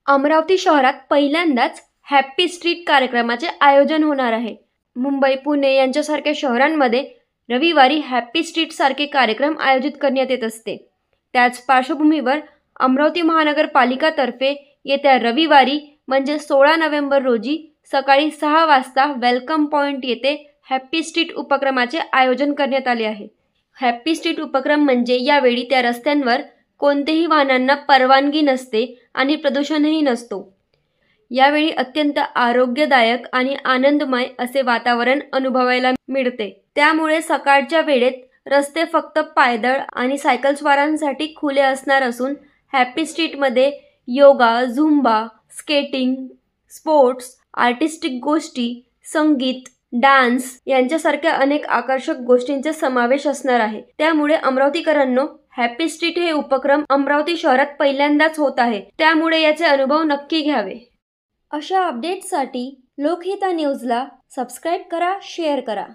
अमरावती शहरात पहिल्यांदाच happy street कार्यक्रमाचे आयोजन होणार आहे। मुंबई, पुणे यांच्यासारख्या शहरांमध्ये रविवारी हॅपी स्ट्रीट सारखे कार्यक्रम आयोजित करण्यात येत असते। त्याच पार्श्वभूमीवर अमरावती महानगरपालिकातर्फे येत्या रविवारी म्हणजे 16 नोव्हेंबर रोजी सकाळी 6 वाजता वेलकम पॉइंट येथे हॅपी स्ट्रीट उपक्रमाचे आयोजन करण्यात आले आहे। हॅपी स्ट्रीट उपक्रम म्हणजे यावेळी त्या रस्त्यांवर कोणतेही वाहनांना परवानगी नसते आणि प्रदूषणही नसतो। यावेळी अत्यंत आरोग्यदायक आणि आनंदमय असे वातावरण अनुभवायला मिळते। त्यामुळे सकाळच्या वेळेत रस्ते फक्त पायदळ आणि सायकलस्वारांसाठी खुले असणार असून हॅपी स्ट्रीटमध्ये yoga, zumba, skating, sports, artistic गोष्टी, संगीत, डान्स यांच्यासारख्या अनेक आकर्षक गोष्टींचा समावेश असणार आहे। त्यामुळे अमरावतीकरांनो, हॅपी स्ट्रीट हे उपक्रम अमरावती शहरात पहिल्यांदाच होत आहे। त्यामुळे याचे अनुभव नक्की घ्यावे। अशा अपडेट्ससाठी लोकहिता न्यूजला सबस्क्राइब करा, शेअर करा।